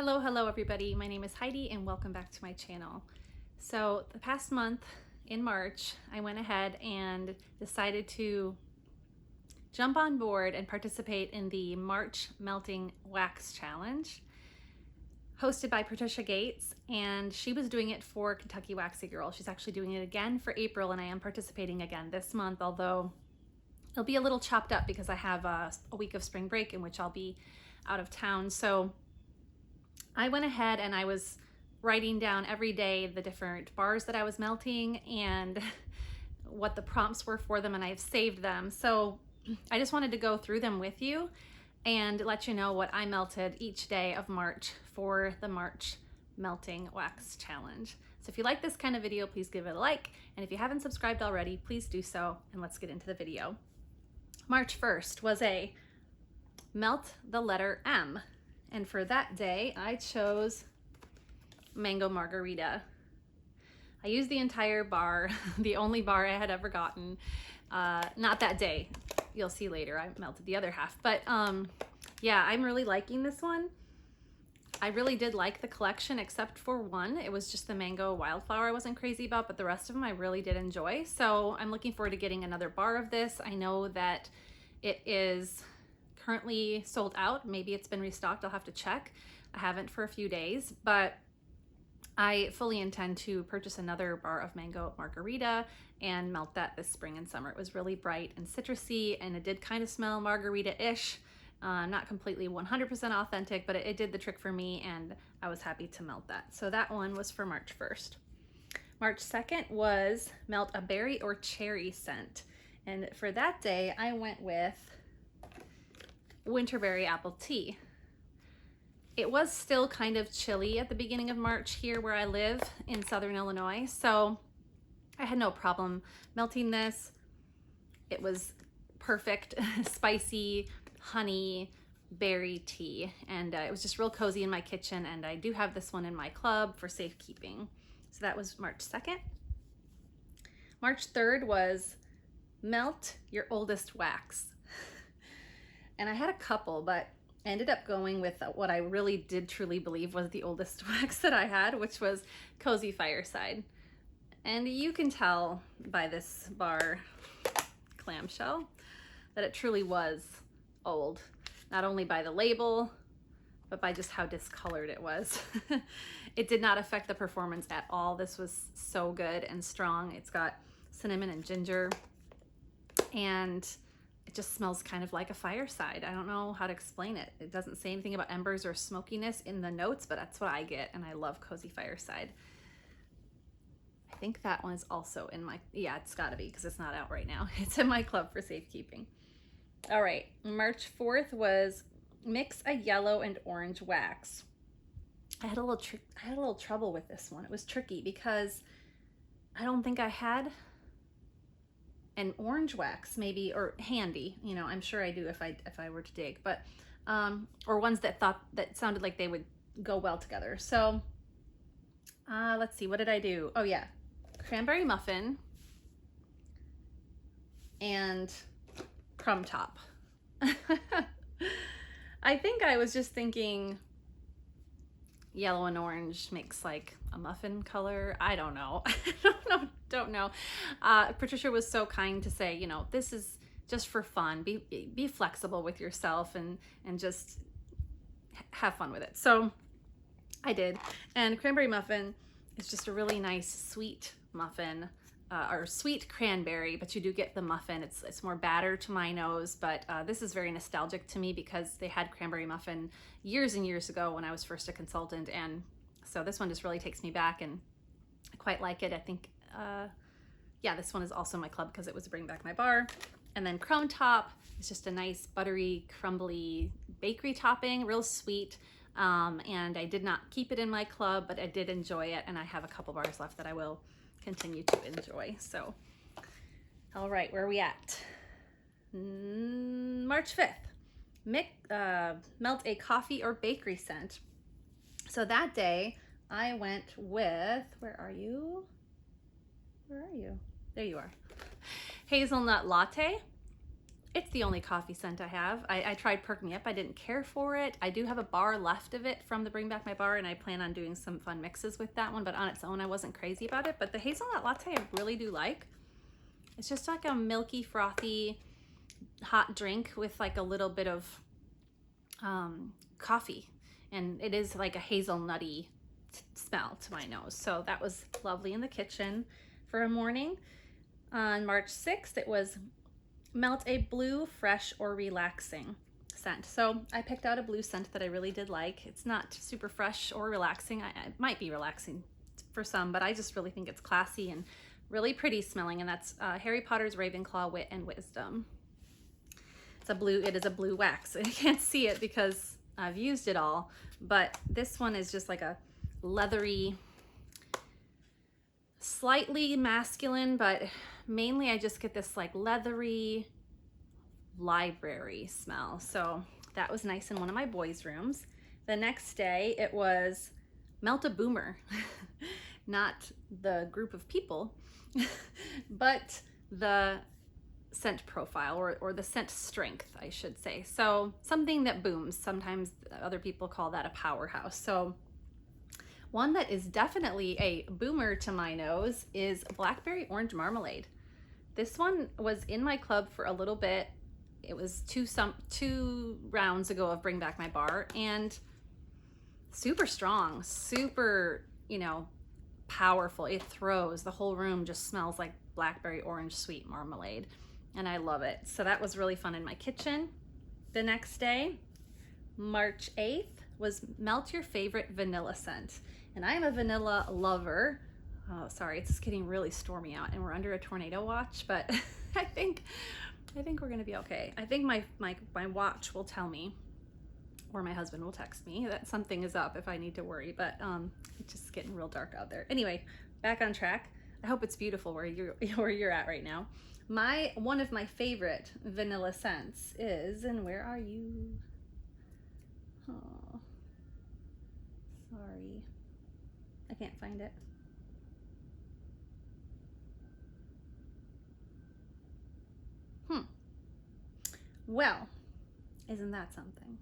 Hello everybody. My name is Heidi and welcome back to my channel. So the past month in March, I went ahead and decided to jump on board and participate in the March Melting Wax Challenge hosted by Patricia Gates, and she was doing it for Kentucky Waxy Girl. She's actually doing it again for April, and I am participating again this month, although it'll be a little chopped up because I have a week of spring break in which I'll be out of town. So I went ahead and I was writing down every day the different bars that I was melting and what the prompts were for them, and I've saved them. So I just wanted to go through them with you and let you know what I melted each day of March for the March Melting Wax Challenge. So if you like this kind of video, please give it a like. And if you haven't subscribed already, please do so. And let's get into the video. March 1st was a melt the letter M. And for that day, I chose Mango Margarita. I used the entire bar, the only bar I had ever gotten. Not that day. You'll see later, I melted the other half. But yeah, I'm really liking this one. I really did like the collection except for one. It was just the Mango Wildflower I wasn't crazy about, but the rest of them I really did enjoy. So I'm looking forward to getting another bar of this. I know that it is currently sold out. Maybe it's been restocked. I'll have to check. I haven't for a few days, but I fully intend to purchase another bar of Mango Margarita and melt that this spring and summer. It was really bright and citrusy, and it did kind of smell margarita-ish. Not completely 100% authentic, but it did the trick for me, and I was happy to melt that. So that one was for March 1st. March 2nd was melt a berry or cherry scent. And for that day, I went with winterberry apple tea. It was still kind of chilly at the beginning of March here where I live in Southern Illinois, so I had no problem melting this. It was perfect, spicy, honey, berry tea, and it was just real cozy in my kitchen, and I do have this one in my club for safekeeping. So that was March 2nd. March 3rd was melt your oldest wax. And I had a couple, but I ended up going with what I really did truly believe was the oldest wax that I had, which was Cozy Fireside. And you can tell by this bar clamshell that it truly was old, not only by the label, but by just how discolored it was. It did not affect the performance at all. This was so good and strong. It's got cinnamon and ginger, and it just smells kind of like a fireside. I don't know how to explain it. It doesn't say anything about embers or smokiness in the notes, but that's what I get, and I love Cozy Fireside. I think that one is also in my, yeah, it's gotta be because it's not out right now. It's in my club for safekeeping. All right, March 4th was mix a yellow and orange wax. I had a little trouble with this one. It was tricky because I don't think I had an orange wax maybe, or handy, you know, I'm sure I do if I were to dig, but or ones that sounded like they would go well together. So let's see, what did I do? Oh yeah, cranberry muffin and crumb top. I think I was just thinking yellow and orange makes like a muffin color. I don't know. Don't know. Patricia was so kind to say, you know, this is just for fun. Be flexible with yourself and just have fun with it. So I did. And cranberry muffin is just a really nice sweet muffin, or sweet cranberry, but you do get the muffin. It's more batter to my nose, but this is very nostalgic to me because they had cranberry muffin years and years ago when I was first a consultant, and so this one just really takes me back, and I quite like it. I think, yeah, this one is also my club because it was Bring Back My Bar. And then crumb top is just a nice buttery, crumbly bakery topping, real sweet. And I did not keep it in my club, but I did enjoy it, and I have a couple bars left that I will continue to enjoy. So, all right, where are we at? March 5th, melt a coffee or bakery scent. So that day I went with, where are you? There you are. Hazelnut latte. It's the only coffee scent I have. I tried Perk Me Up. I didn't care for it. I do have a bar left of it from the Bring Back My Bar, and I plan on doing some fun mixes with that one, but on its own, I wasn't crazy about it. But the hazelnut latte I really do like. It's just like a milky, frothy, hot drink with like a little bit of coffee. And it is like a hazelnutty smell to my nose. So that was lovely in the kitchen for a morning. On March 6th, it was melt a blue, fresh, or relaxing scent. So I picked out a blue scent that I really did like. It's not super fresh or relaxing. It might be relaxing for some, but I just really think it's classy and really pretty smelling, and that's Harry Potter's Ravenclaw Wit and Wisdom. It is a blue wax. I can't see it because I've used it all, but this one is just like a leathery, slightly masculine, but mainly I just get this like leathery library smell. So that was nice in one of my boys' rooms. The next day it was Melt a Boomer. Not the group of people, but the scent profile or the scent strength, I should say. So something that booms. Sometimes other people call that a powerhouse. So one that is definitely a boomer to my nose is Blackberry Orange Marmalade. This one was in my club for a little bit. It was two rounds ago of Bring Back My Bar, and super strong, super, powerful. It throws. The whole room just smells like blackberry orange sweet marmalade, and I love it. So that was really fun in my kitchen. The next day, March 8th, was melt your favorite vanilla scent. And I am a vanilla lover. Oh, sorry, it's getting really stormy out and we're under a tornado watch, but I think we're gonna be okay. I think my watch will tell me, or my husband will text me that something is up if I need to worry, but it's just getting real dark out there. Anyway, back on track. I hope it's beautiful where you're at right now. One of my favorite vanilla scents is, and where are you? Oh, sorry, I can't find it. Well, isn't that something?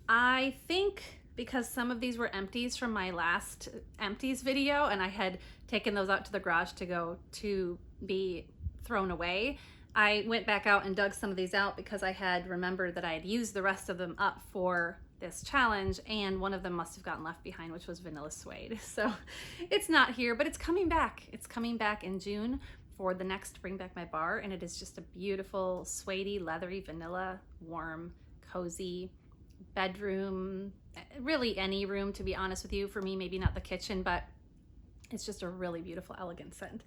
I think because some of these were empties from my last empties video, and I had taken those out to the garage to go to be thrown away, I went back out and dug some of these out because I had remembered that I had used the rest of them up for this challenge, and one of them must have gotten left behind, which was Vanilla Suede. So it's not here, but it's coming back. It's coming back in June for the next Bring Back My Bar, and it is just a beautiful, suede-y, leathery, vanilla, warm, cozy bedroom, really any room, to be honest with you. For me, maybe not the kitchen, but it's just a really beautiful, elegant scent.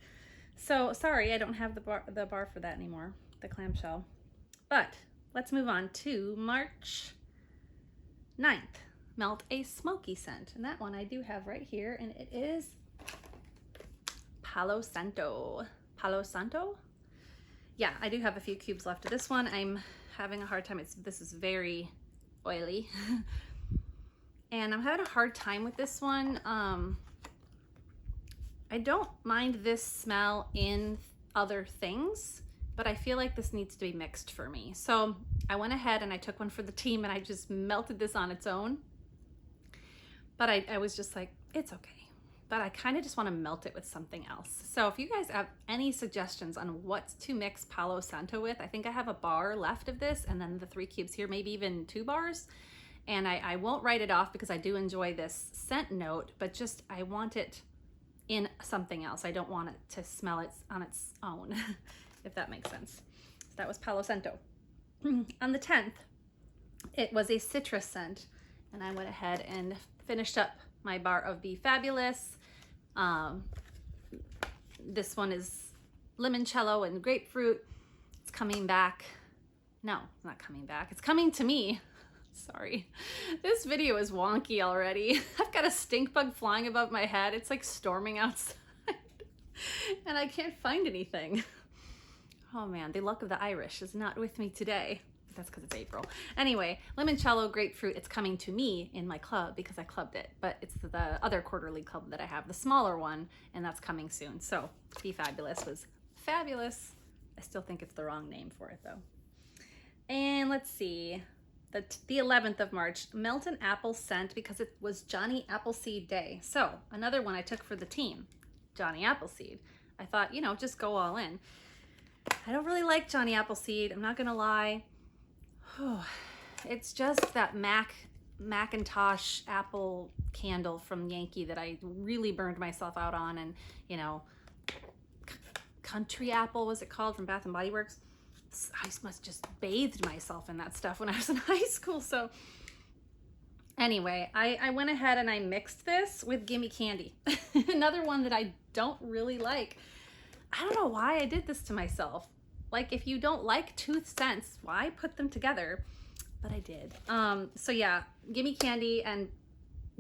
So sorry, I don't have the bar for that anymore, the clamshell. But let's move on to March 9th. Melt a smoky scent. And that one I do have right here, and it is Palo Santo. Palo Santo? Yeah, I do have a few cubes left of this one. I'm having a hard time. This is very oily. And I'm having a hard time with this one. I don't mind this smell in other things, but I feel like this needs to be mixed for me. So I went ahead and I took one for the team and I just melted this on its own. But I was just like, it's okay. But I kind of just want to melt it with something else. So if you guys have any suggestions on what to mix Palo Santo with, I think I have a bar left of this and then the 3 cubes here, maybe even 2 bars. And I won't write it off because I do enjoy this scent note, but just I want it in something else. I don't want it to smell it on its own, if that makes sense. So that was Palo Santo. On the 10th, it was a citrus scent, and I went ahead and finished up my bar of Be Fabulous. This one is limoncello and grapefruit. It's coming back. No, it's not coming back. It's coming to me. Sorry. This video is wonky already. I've got a stink bug flying above my head. It's like storming outside and I can't find anything. Oh man, the luck of the Irish is not with me today. That's because it's April. Anyway, limoncello, grapefruit, it's coming to me in my club because I clubbed it, but it's the other quarterly club that I have, the smaller one, and that's coming soon. So Be Fabulous was fabulous. I still think it's the wrong name for it though. And let's see, the 11th of March, melt an apple scent because it was Johnny Appleseed Day. So another one I took for the team, Johnny Appleseed. I thought, you know, just go all in. I don't really like Johnny Appleseed, I'm not gonna lie. It's just that Macintosh apple candle from Yankee that I really burned myself out on, and you know, Country Apple was it called, from Bath and Body Works. I must just bathed myself in that stuff when I was in high school. So anyway, I went ahead and I mixed this with Gimme Candy, another one that I don't really like. I don't know why I did this to myself. Like, if you don't like tooth scents, why put them together? But I did. So yeah, Gimme Candy and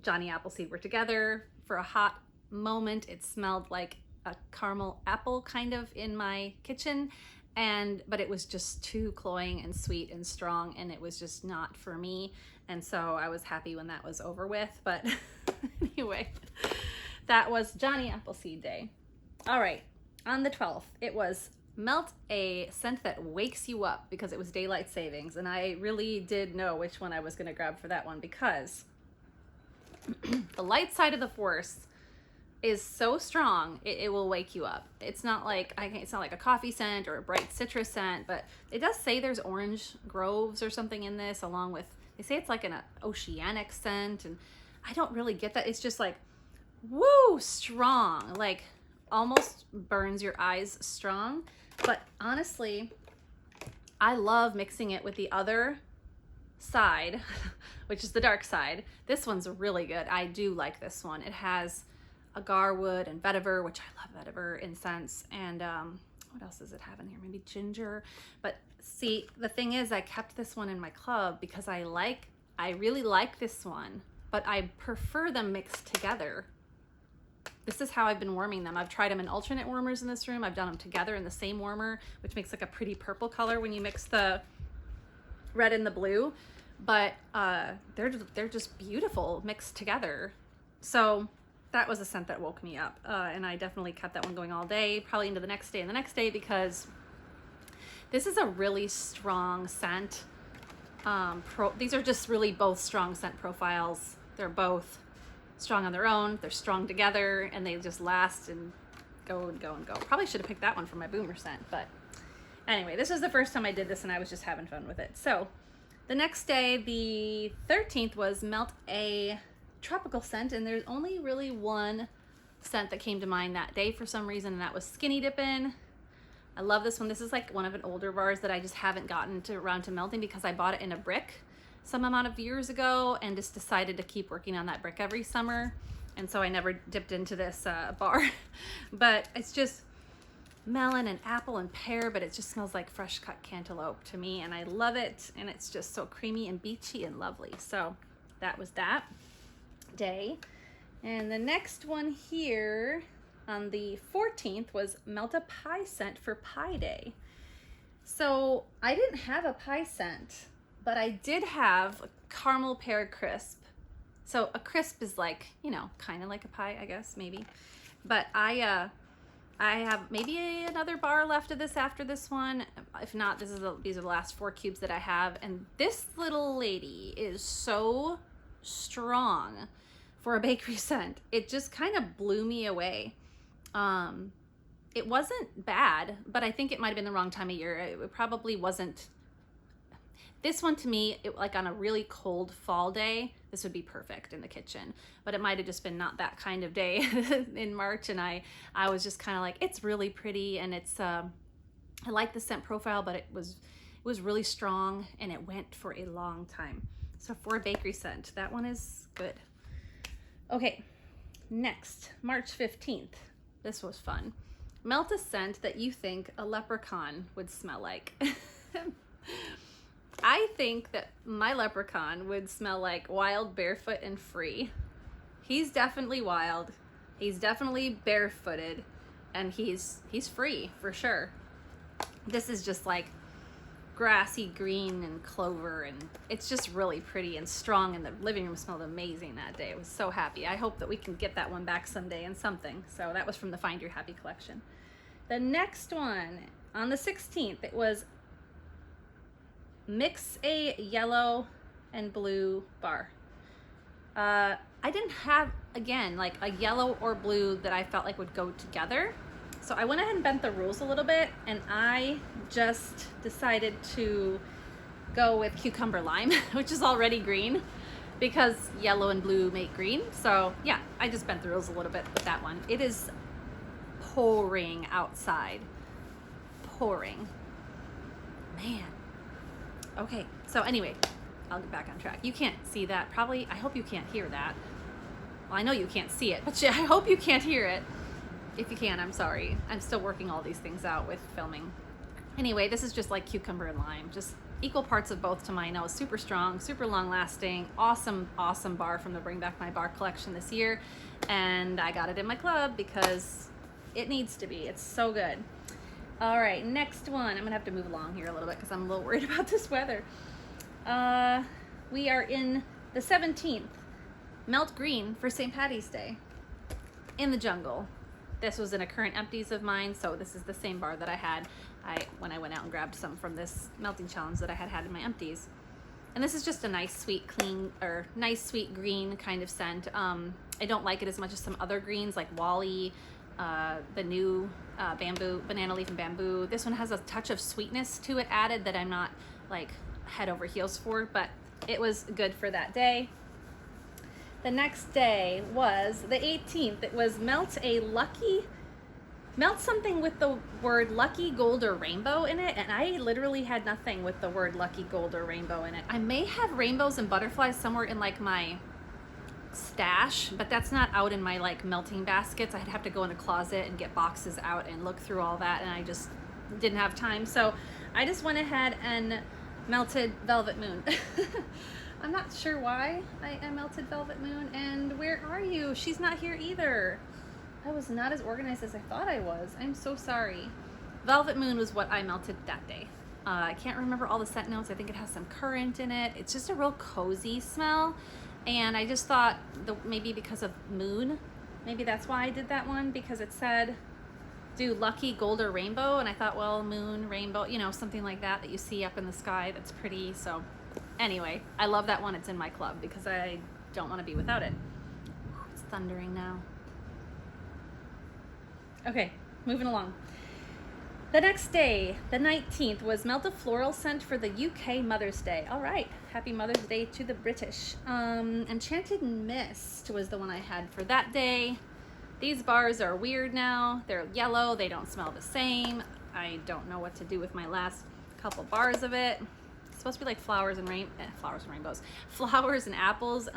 Johnny Appleseed were together for a hot moment. It smelled like a caramel apple kind of in my kitchen, but it was just too cloying and sweet and strong, and it was just not for me. And so I was happy when that was over with. But anyway, that was Johnny Appleseed Day. All right, on the 12th, it was melt a scent that wakes you up, because it was daylight savings, and I really did know which one I was going to grab for that one, because the light side of the force is so strong it will wake you up. It's not like a coffee scent or a bright citrus scent, but it does say there's orange groves or something in this, along with, they say it's like an oceanic scent, and I don't really get that. It's just like, woo, strong, like almost burns your eyes strong. But honestly, I love mixing it with the other side, which is the dark side. This one's really good. I do like this one. It has agarwood and vetiver, which I love vetiver incense, and what else does it have in here? Maybe ginger. But see, the thing is, I kept this one in my club because I really like this one, but I prefer them mixed together. This is how I've been warming them. I've tried them in alternate warmers in this room. I've done them together in the same warmer, which makes like a pretty purple color when you mix the red and the blue. But they're just beautiful mixed together. So that was a scent that woke me up, and I definitely kept that one going all day, probably into the next day and the next day, because this is a really strong scent. These are just really both strong scent profiles. They're both strong on their own, they're strong together, and they just last and go and go and go. Probably should have picked that one for my boomer scent, but anyway, this was the first time I did this and I was just having fun with it. So the next day, the 13th, was melt a tropical scent, and there's only really one scent that came to mind that day for some reason, and that was Skinny Dippin'. I love this one. This is like one of an older bars that I just haven't gotten around to melting, because I bought it in a brick some amount of years ago and just decided to keep working on that brick every summer, and so I never dipped into this bar. But it's just melon and apple and pear, but it just smells like fresh cut cantaloupe to me, and I love it, and it's just so creamy and beachy and lovely. So that was that day. And the next one here on the 14th was melt a pie scent for Pie Day. So I didn't have a pie scent, but I did have a caramel pear crisp. So a crisp is like, you know, kind of like a pie, I guess, maybe. But I have maybe another bar left of this after this one. If not, these are the last 4 cubes that I have. And this little lady is so strong for a bakery scent. It just kind of blew me away. It wasn't bad, but I think it might have been the wrong time of year. It probably wasn't. This one to me, like on a really cold fall day, this would be perfect in the kitchen. But it might have just been not that kind of day in March, and I was just kind of like, it's really pretty, and it's I like the scent profile, but it was really strong, and it went for a long time. So for a bakery scent, that one is good. Okay, next, March 15th. This was fun. Melt a scent that you think a leprechaun would smell like. I think that my leprechaun would smell like wild, barefoot, and free. He's definitely wild. He's definitely barefooted, and he's free for sure. This is just like grassy green and clover, and it's just really pretty and strong, and the living room smelled amazing that day. I was so happy. I hope that we can get that one back someday in something. So that was from the Find Your Happy collection. The next one, on the 16th, it was mix a yellow and blue bar. I didn't have, again, like a yellow or blue that I felt like would go together. So I went ahead and bent the rules a little bit, and I just decided to go with cucumber lime, which is already green, because yellow and blue make green. So yeah, I just bent the rules a little bit with that one. It is pouring outside. Pouring. Man. Okay, so anyway, I'll get back on track. You can't see that. Probably, I hope you can't hear that. Well, I know you can't see it, but I hope you can't hear it. If you can, I'm sorry. I'm still working all these things out with filming. Anyway, this is just like cucumber and lime. Just equal parts of both to my nose. Super strong, super long lasting, awesome, awesome bar from the Bring Back My Bar collection this year. And I got it in my club because it needs to be. It's so good. All right, next one. I'm gonna have to move along here a little bit because I'm a little worried about this weather. We are in the 17th. Melt green for St. Patty's Day in the jungle. This was in a current empties of mine, so this is the same bar that I had when I went out and grabbed some from this melting challenge that I had in my empties. And this is just a nice, sweet, clean, or nice, sweet green kind of scent. I don't like it as much as some other greens like Wally, the new bamboo, banana leaf and bamboo. This one has a touch of sweetness to it added that I'm not like head over heels for, but it was good for that day. The next day was the 18th. It was melt something with the word lucky, gold, or rainbow in it, and I literally had nothing with the word lucky, gold, or rainbow in it. I may have rainbows and butterflies somewhere in like my stash, but that's not out in my like melting baskets. I'd have to go in a closet and get boxes out and look through all that, and I just didn't have time. So I just went ahead and melted Velvet Moon. I'm not sure why I melted Velvet Moon, and where are you? She's not here either. I was not as organized as I thought I was. I'm so sorry. Velvet Moon was what I melted that day. I can't remember all the scent notes. I think it has some currant in it. It's just a real cozy smell, and I just thought maybe because of moon, maybe that's why I did that one, because it said do lucky, gold, or rainbow, and I thought, well, moon, rainbow, you know, something like that you see up in the sky that's pretty. So anyway, I love that one. It's in my club because I don't want to be without it. It's thundering now. Okay, moving along. The next day, the 19th, was melt a floral scent for the UK Mother's Day. All right, happy Mother's Day to the British. Enchanted Mist was the one I had for that day. These bars are weird now. They're yellow. They don't smell the same. I don't know what to do with my last couple bars of it. It's supposed to be like flowers and rainbows. Flowers and apples.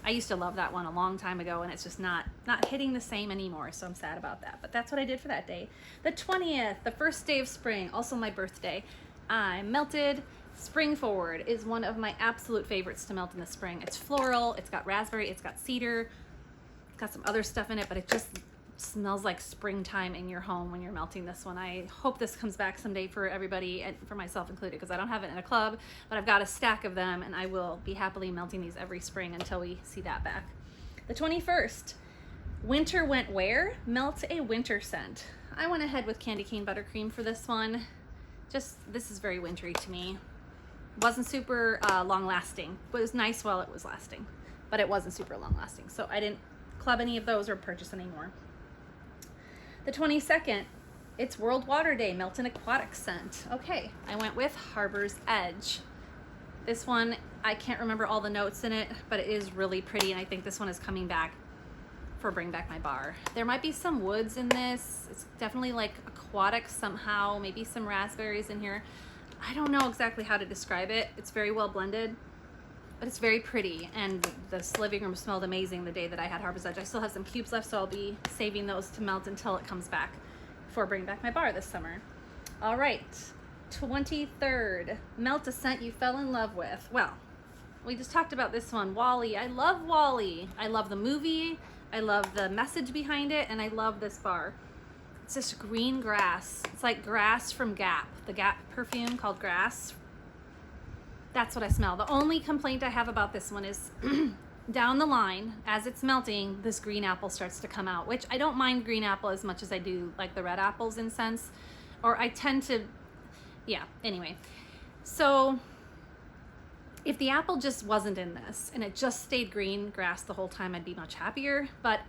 I used to love that one a long time ago, and it's just not hitting the same anymore, so I'm sad about that. But that's what I did for that day. The 20th, the first day of spring, also my birthday. I melted Spring Forward. Is one of my absolute favorites to melt in the spring. It's floral, it's got raspberry, it's got cedar, it's got some other stuff in it, but it just smells like springtime in your home when you're melting this one. I hope this comes back someday for everybody, and for myself included, because I don't have it in a club, but I've got a stack of them, and I will be happily melting these every spring until we see that back. The 21st, Winter Went Where? Melt a winter scent. I went ahead with Candy Cane Buttercream for this one. This is very wintry to me. Wasn't super long lasting, but it was nice while it was lasting, but it wasn't super long lasting, so I didn't club any of those or purchase any more. The 22nd, it's World Water Day, Melt an Aquatic Scent. Okay, I went with Harbor's Edge. This one, I can't remember all the notes in it, but it is really pretty, and I think this one is coming back for Bring Back My Bar. There might be some woods in this. It's definitely like aquatic somehow, maybe some raspberries in here. I don't know exactly how to describe it. It's very well blended, but it's very pretty, and this living room smelled amazing the day that I had Harbor's Edge. I still have some cubes left, so I'll be saving those to melt until it comes back for Bring Back My Bar this summer. All right, 23rd, melt a scent you fell in love with. Well, we just talked about this one, Wally. I love Wally. I love the movie. I love the message behind it, and I love this bar. It's this green grass. It's like grass from Gap, the Gap perfume called Grass. That's what I smell. The only complaint I have about this one is down the line, as it's melting, this green apple starts to come out, which I don't mind green apple as much as I do like the red apples in scents, or I tend to, yeah, anyway. So If the apple just wasn't in this and it just stayed green grass the whole time, I'd be much happier. But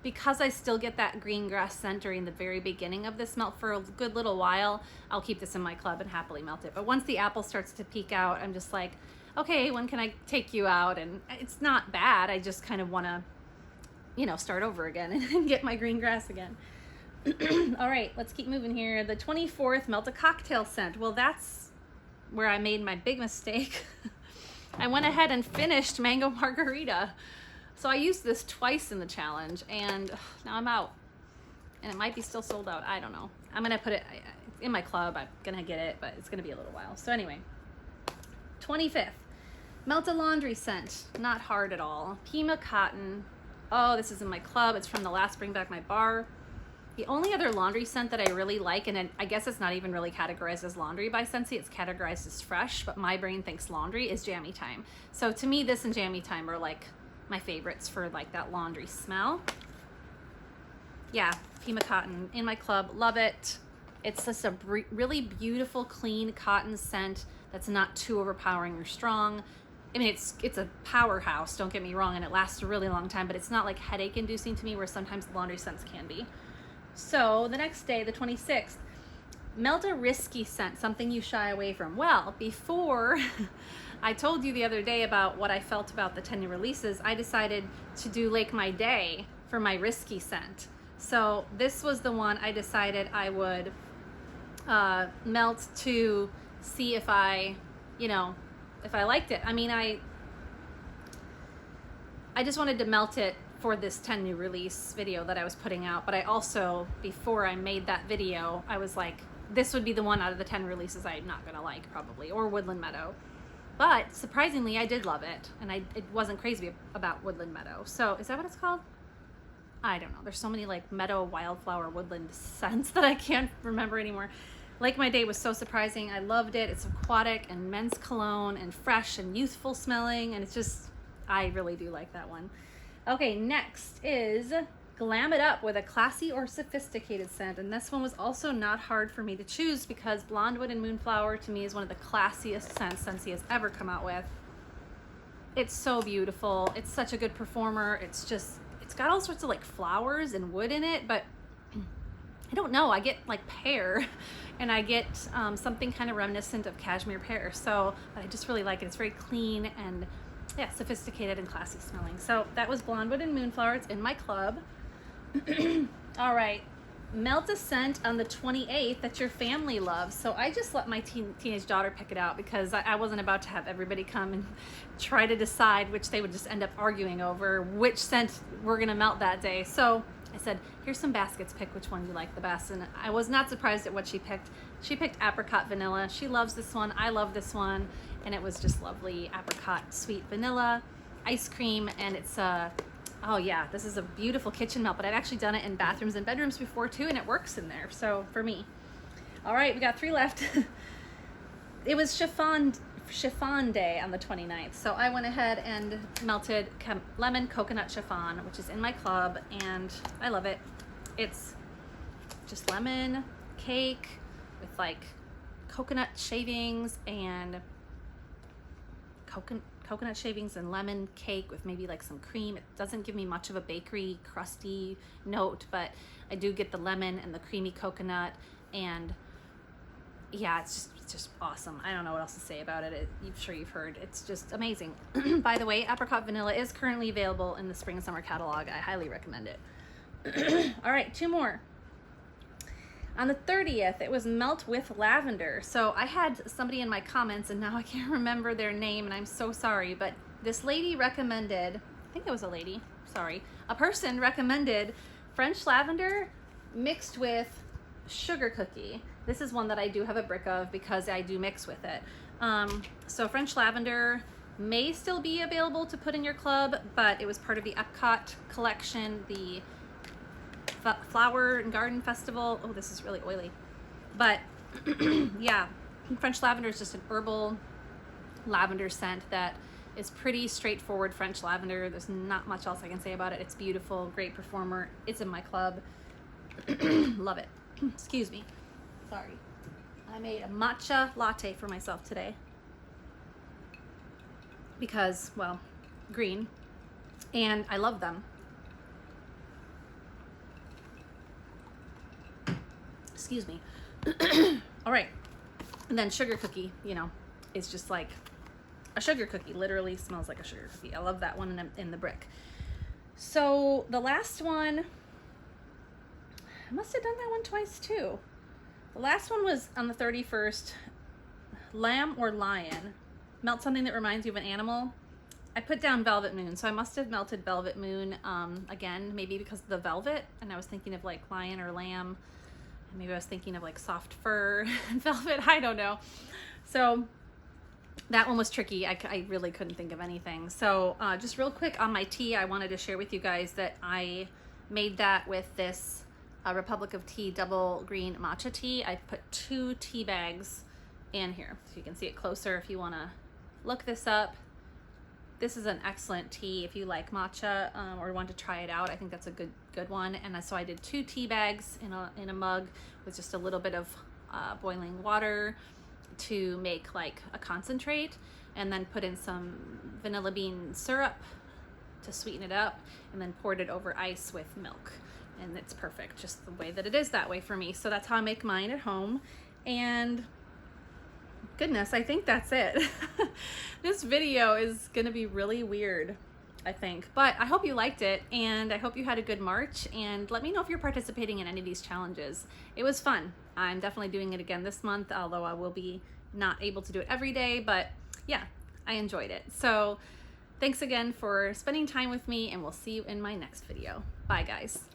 because I still get that green grass scent during the very beginning of this melt for a good little while, I'll keep this in my club and happily melt it. But once the apple starts to peek out, I'm just like, okay, when can I take you out? And it's not bad. I just kind of want to, you know, start over again and get my green grass again. All right, let's keep moving here. The 24th, melt a cocktail scent. Well, that's where I made my big mistake. I went ahead and finished Mango Margarita. So I used this twice in the challenge, and now I'm out. And it might be still sold out. I don't know. I'm gonna put it in my club. I'm gonna get it, but it's gonna be a little while. So anyway, 25th, melt a laundry scent. Not hard at all. Pima Cotton. Oh, this is in my club. It's from the last Bring Back My Bar. The only other laundry scent that I really like, and I guess it's not even really categorized as laundry by Scentsy, it's categorized as fresh, but my brain thinks laundry, is Jammy Time. So to me, this and Jammy Time are like my favorites for like that laundry smell. Yeah, Pima Cotton in my club, love it. It's just a really beautiful, clean cotton scent that's not too overpowering or strong. I mean, it's a powerhouse, don't get me wrong, and it lasts a really long time, but it's not like headache inducing to me where sometimes laundry scents can be. So the next day, the 26th, melt a risky scent, something you shy away from. Well, before I told you the other day about what I felt about the 10 new releases, I decided to do Lake My Day for my risky scent. So this was the one I decided I would melt to see if I, you know, if I liked it. I mean, I just wanted to melt it for this 10 new release video that I was putting out, but I also, before I made that video, I was like, this would be the one out of the 10 releases I'm not gonna like probably, or Woodland Meadow. But surprisingly, I did love it, and it wasn't crazy about Woodland Meadow. So is that what it's called? I don't know. There's so many like meadow, wildflower, woodland scents that I can't remember anymore. Like My Day was so surprising. I loved it. It's aquatic and men's cologne and fresh and youthful smelling, and it's just, I really do like that one. Okay, next is Glam It Up with a classy or sophisticated scent. And this one was also not hard for me to choose because Blondewood and Moonflower to me is one of the classiest scents Scentsy has ever come out with. It's so beautiful. It's such a good performer. It's just, it's got all sorts of like flowers and wood in it, but I don't know, I get like pear and I get something kind of reminiscent of cashmere pear. So, but I just really like it. It's very clean and yeah, sophisticated and classy smelling. So that was Blondewood and Moonflower. It's in my club. All right, melt a scent on the 28th that your family loves. So I just let my teenage daughter pick it out because I wasn't about to have everybody come and try to decide, which they would just end up arguing over which scent we're gonna melt that day. So I said, here's some baskets, pick which one you like the best. And I was not surprised at what she picked. She picked apricot vanilla. She loves this one. I love this one. And it was just lovely apricot sweet vanilla ice cream. And it's oh yeah, this is a beautiful kitchen melt, but I've actually done it in bathrooms and bedrooms before too, and it works in there. So for me. All right, we got 3 left. It was chiffon day on the 29th. So I went ahead and melted lemon coconut chiffon, which is in my club, and I love it. It's just lemon cake with like coconut shavings and coconut shavings and lemon cake with maybe like some cream. It doesn't give me much of a bakery crusty note, but I do get the lemon and the creamy coconut, and yeah, it's just awesome. I don't know what else to say about it. I'm sure you've heard. It's just amazing. By the way, apricot vanilla is currently available in the spring and summer catalog. I highly recommend it. All right, 2 more. On the 30th, it was melt with lavender. So I had somebody in my comments, and now I can't remember their name, and I'm so sorry, but this lady recommended, I think it was a lady, sorry, a person recommended French lavender mixed with sugar cookie. This is one that I do have a brick of because I do mix with it. So French lavender may still be available to put in your club, but it was part of the Epcot collection, the Flower and Garden Festival. Oh, this is really oily. But yeah, French lavender is just an herbal lavender scent that is pretty straightforward French lavender. There's not much else I can say about it. It's beautiful, great performer. It's in my club. Love it. Excuse me. Sorry. I made a matcha latte for myself today. because, well, green, and I love them. Excuse me. All right, and then sugar cookie, you know, is just like a sugar cookie, literally smells like a sugar cookie. I love that one in the brick. So the last one, I must have done that one twice too. The last one was on the 31st, lamb or lion. Melt something that reminds you of an animal. I put down Velvet Moon, so I must have melted Velvet Moon again, maybe because of the velvet, and I was thinking of like lion or lamb. Maybe I was thinking of like soft fur and velvet, I don't know. So that one was tricky. I really couldn't think of anything. So just real quick on my tea, I wanted to share with you guys that I made that with this Republic of Tea double green matcha tea. I put 2 tea bags in here. So you can see it closer if you want to look this up. This is an excellent tea if you like matcha or want to try it out. I think that's a good one. And so I did 2 tea bags in a mug with just a little bit of boiling water to make like a concentrate, and then put in some vanilla bean syrup to sweeten it up, and then poured it over ice with milk. And it's perfect, just the way that it is that way for me. So that's how I make mine at home. And goodness, I think that's it. This video is gonna be really weird, I think, but I hope you liked it, and I hope you had a good March, and let me know if you're participating in any of these challenges. It was fun. I'm definitely doing it again this month, although I will be not able to do it every day, but yeah, I enjoyed it. So thanks again for spending time with me, and we'll see you in my next video. Bye guys.